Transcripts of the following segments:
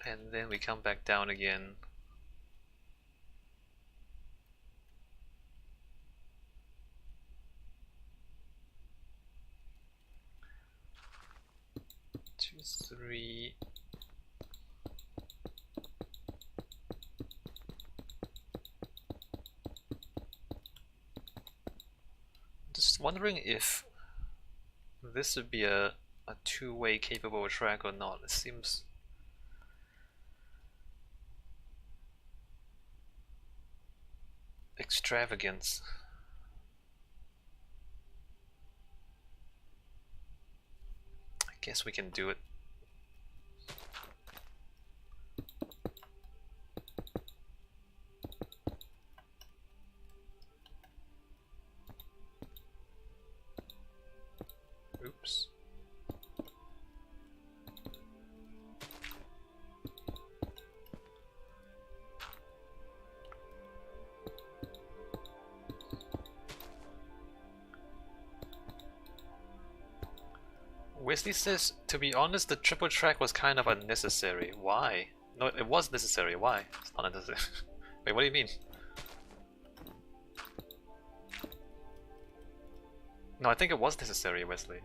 And then we come back down again. Two, three. Just wondering if this would be a two-way capable track or not. It seems extravagant. I guess we can do it. Oops. Wesley says, to be honest, the triple track was kind of unnecessary. Why? No, it was necessary. Why? It's not unnecessary. Wait, what do you mean? No, I think it was necessary, Wesley.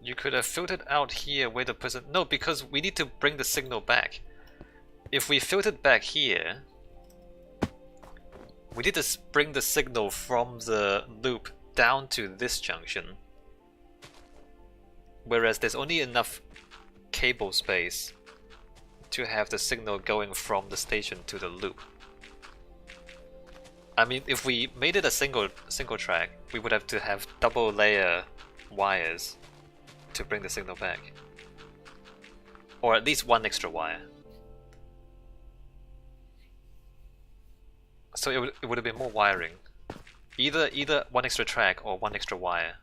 You could have filtered out here where the person... No, because we need to bring the signal back. If we filtered back here, we need to bring the signal from the loop down to this junction. Whereas there's only enough cable space to have the signal going from the station to the loop. I mean, if we made it a single track, we would have to have double layer wires to bring the signal back. Or at least one extra wire. So it would have been more wiring. Either one extra track or one extra wire.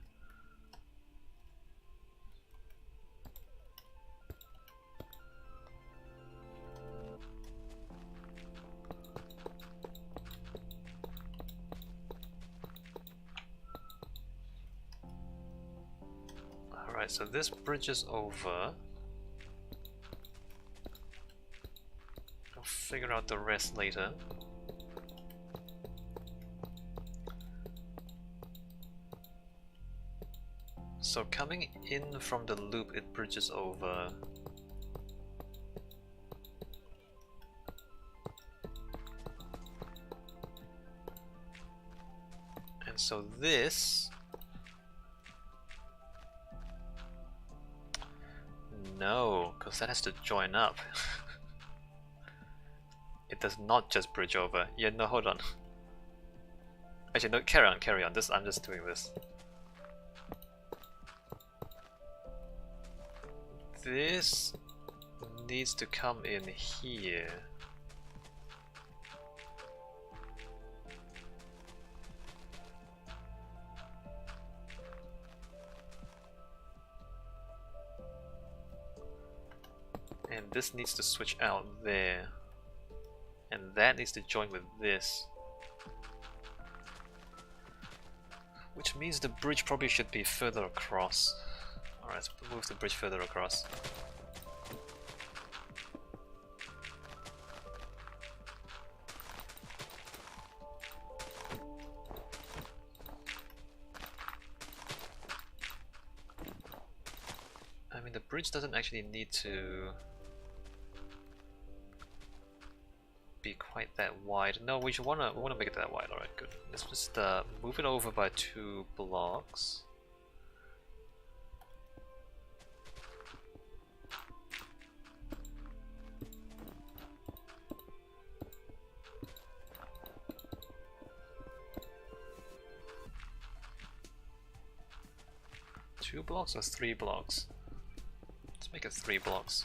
Alright, so this bridges over. I'll figure out the rest later. So coming in from the loop, it bridges over. And so this... No, because that has to join up. It does not just bridge over. Yeah, no, hold on. Actually, no, carry on. This, I'm just doing this. This needs to come in here. And this needs to switch out there. And that needs to join with this. Which means the bridge probably should be further across. Alright, let's move the bridge further across. I mean, the bridge doesn't actually need to be quite that wide. No, we wanna make it that wide. Alright, good. Let's just move it over by 2 blocks. Two blocks or 3 blocks? Let's make it 3 blocks.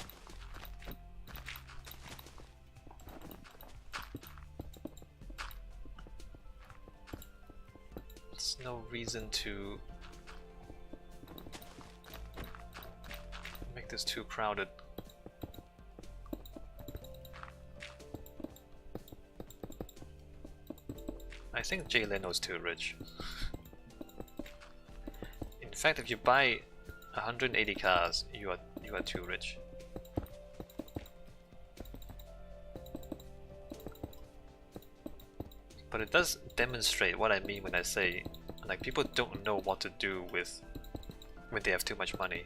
no reason to make this too crowded. I think Jay Leno's too rich. In fact, if you buy 180 cars, you are too rich. But it does demonstrate what I mean when I say, like, people don't know what to do with when they have too much money.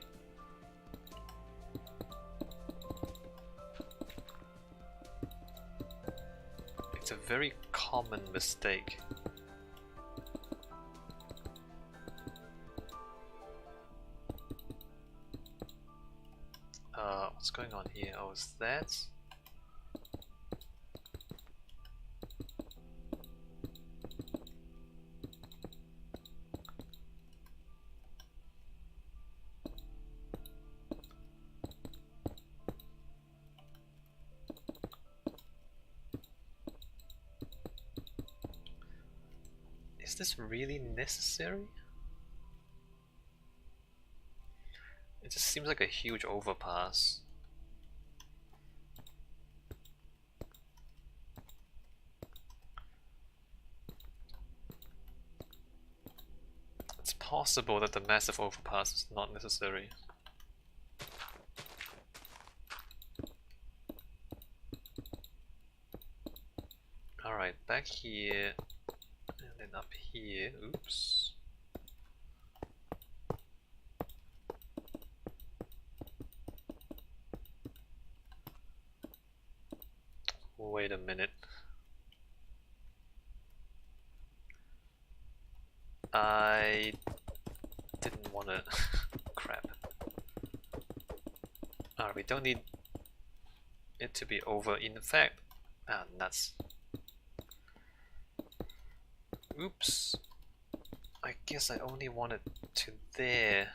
It's a very common mistake. What's going on here? Oh, is that? Is this really necessary? It just seems like a huge overpass. It's possible that the massive overpass is not necessary. Alright, back here, and then up here. Oops. Wait a minute. I didn't want to. Crap. Alright, we don't need it to be over. In fact, nuts. Oops. I guess I only wanted to there.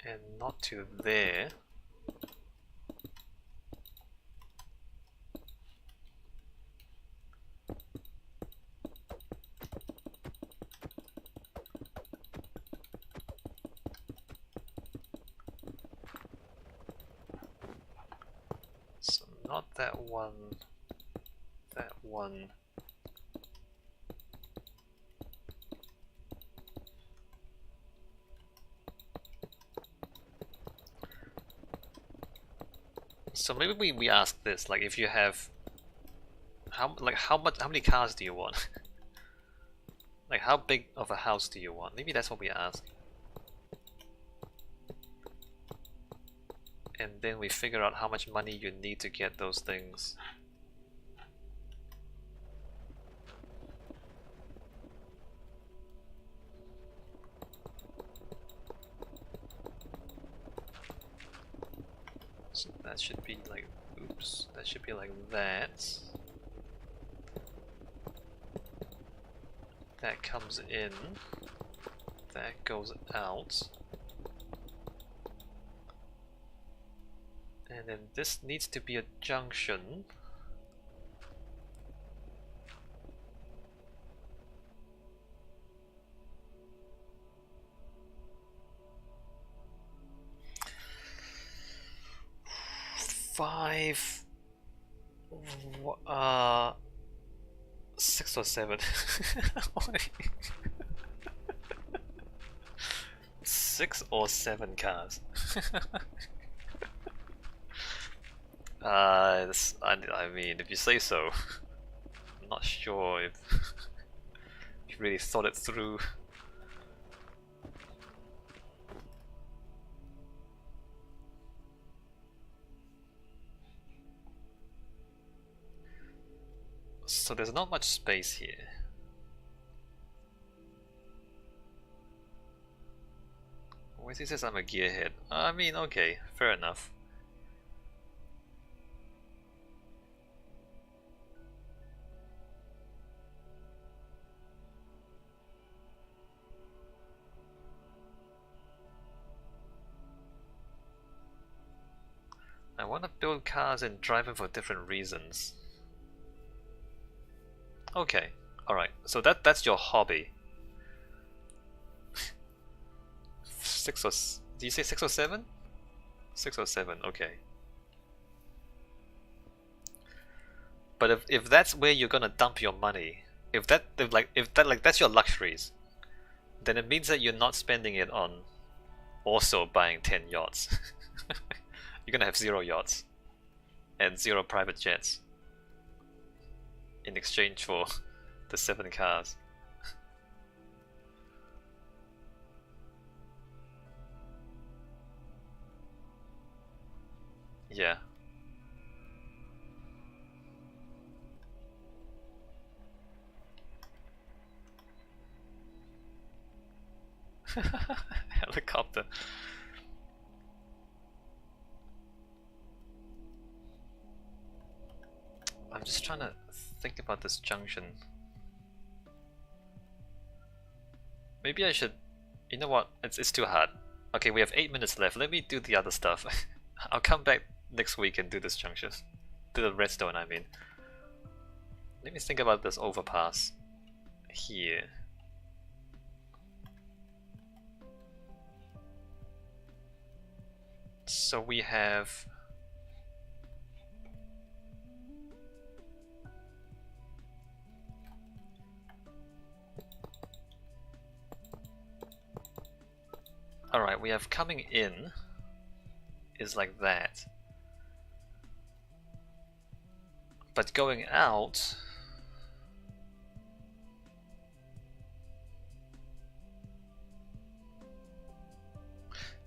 And not to there. So not that one, that one. So maybe we ask this, like, if you have how many cars do you want? Like, how big of a house do you want? Maybe that's what we ask. And then we figure out how much money you need to get those things. So that should be like, oops, that should be like that. That comes in, that goes out. And then this needs to be a junction. Five, 6 or 7. 6 or 7 cars. I mean, if you say so. I'm not sure if you really thought it through. So there's not much space here. He says I'm a gearhead. I mean, okay, fair enough. want to build cars and drive them for different reasons. Okay, alright, so that's your hobby. 6 or... do you say 6 or 7? 6 or 7, okay. But if that's where you're gonna dump your money, if that's your luxuries, then it means that you're not spending it on also buying 10 yachts. You're gonna have 0 yachts and 0 private jets in exchange for the 7 cars. Yeah. Helicopter. I'm just trying to think about this junction. Maybe I should... You know what? It's too hard. Okay, we have 8 minutes left. Let me do the other stuff. I'll come back next week and do this junction. Do the redstone, I mean. Let me think about this overpass here. So we have... Alright, we have coming in is like that. But going out...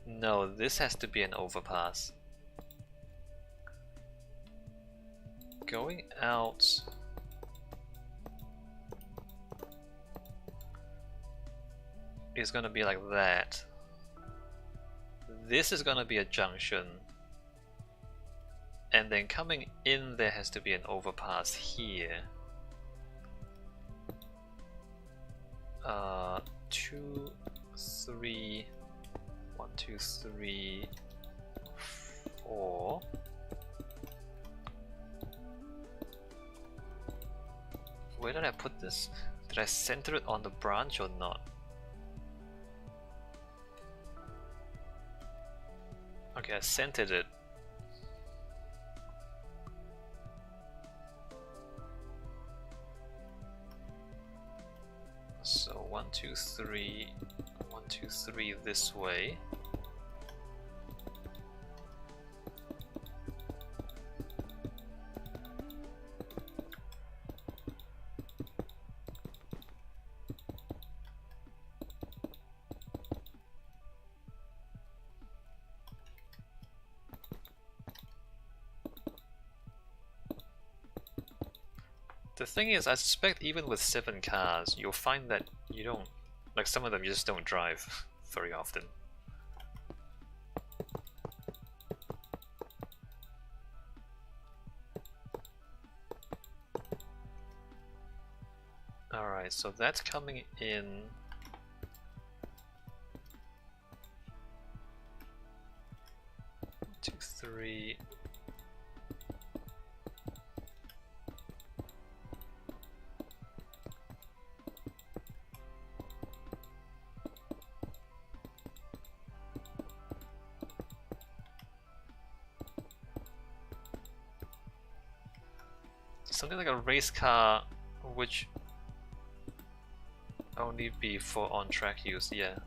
No, this has to be an overpass. Going out... is gonna be like that. This is gonna be a junction. And then coming in there has to be an overpass here. 2, 3... 1, 2, 3, 4. Where did I put this? Did I center it on the branch or not? Okay, I centered it. So 1, 2, 3, 1, 2, 3 this way. The thing is, I suspect even with 7 cars, you'll find that you don't, like some of them you just don't drive very often. Alright, so that's coming in. Two, 3. Something like a race car, which only be for on-track use, yeah.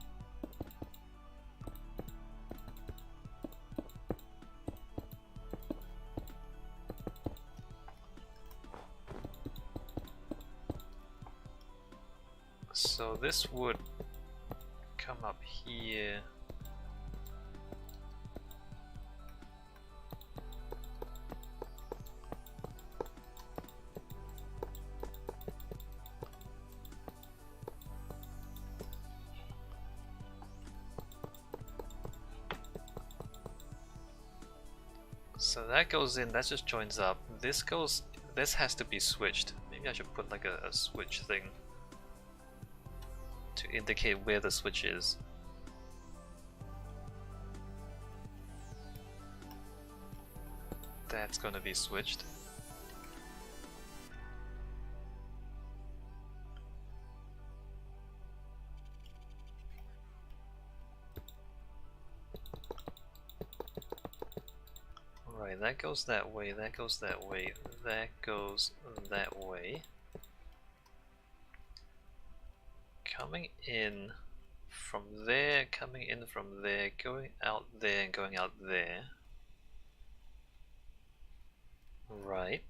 So this would come up here. So that goes in, that just joins up. This goes, this has to be switched. Maybe I should put like a switch thing to indicate where the switch is. That's gonna be switched. Right, that goes that way, that goes that way, that goes that way. Coming in from there, coming in from there, going out there and going out there. Right.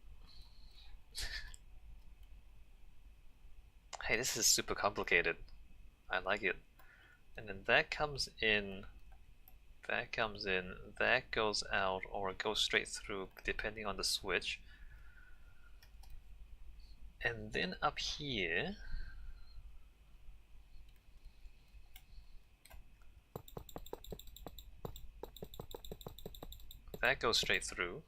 Hey, this is super complicated. I like it. And then that comes in, that comes in, that goes out, or it goes straight through depending on the switch. And then up here, that goes straight through.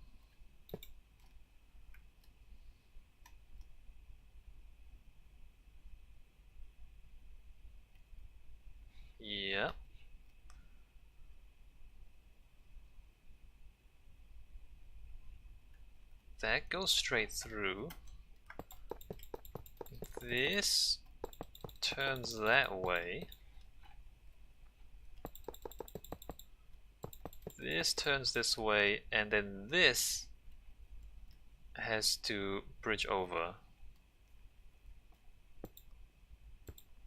Yep. That goes straight through. This turns that way. This turns this way, and then this has to bridge over.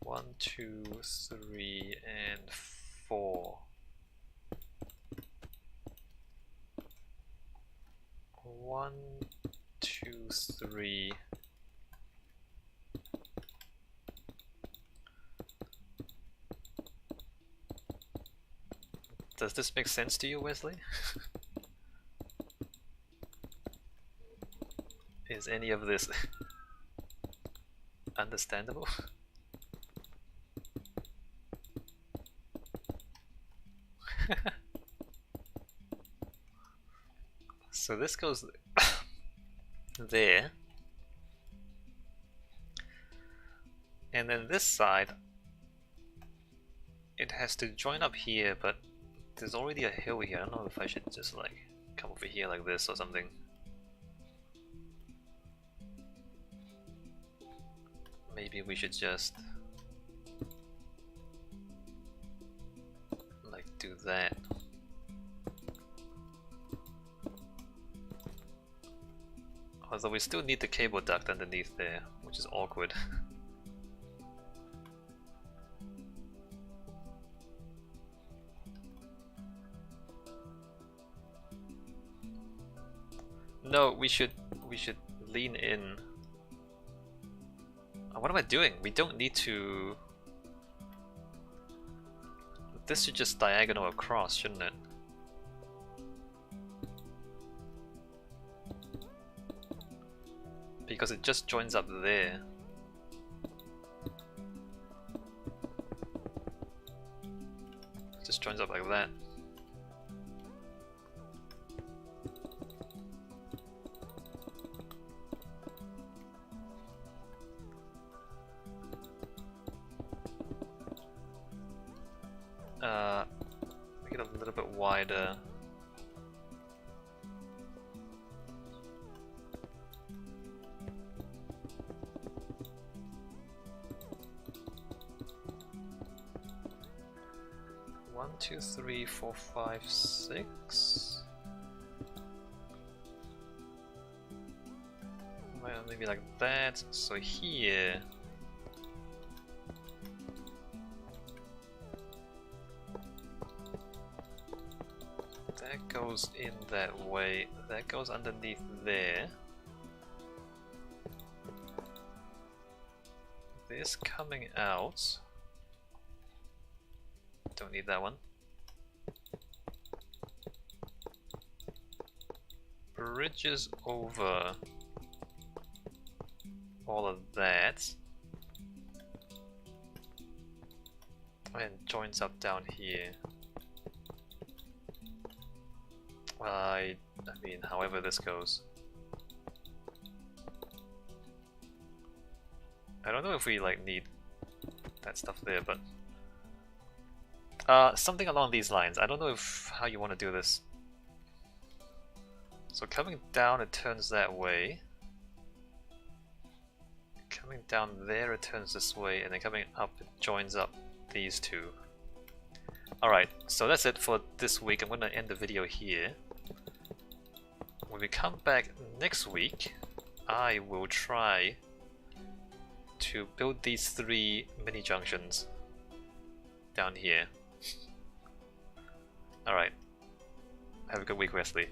1, 2, 3, and 4. 1, 2, 3. Does this make sense to you, Wesley? Is any of this understandable? So this goes there, and then this side, it has to join up here, but there's already a hill here. I don't know if I should just like come over here like this or something. Maybe we should just like do that. Although we still need the cable duct underneath there, which is awkward. No, we should lean in. Oh, what am I doing? We don't need to. This should just diagonal across, shouldn't it? Because it just joins up there. It just joins up like that. Make it a little bit wider. One, two, three, four, five, six. Well, maybe like that. So here. That goes in that way. That goes underneath there. This coming out. Don't need that one. Bridges over all of that. And joins up down here. I mean, however this goes. I don't know if we like need that stuff there, but something along these lines. I don't know if how you want to do this. So coming down, it turns that way. Coming down there, it turns this way, and then coming up, it joins up these two. Alright, so that's it for this week. I'm going to end the video here. When we come back next week, I will try to build these 3 mini junctions down here. Alright, have a good week, Wesley.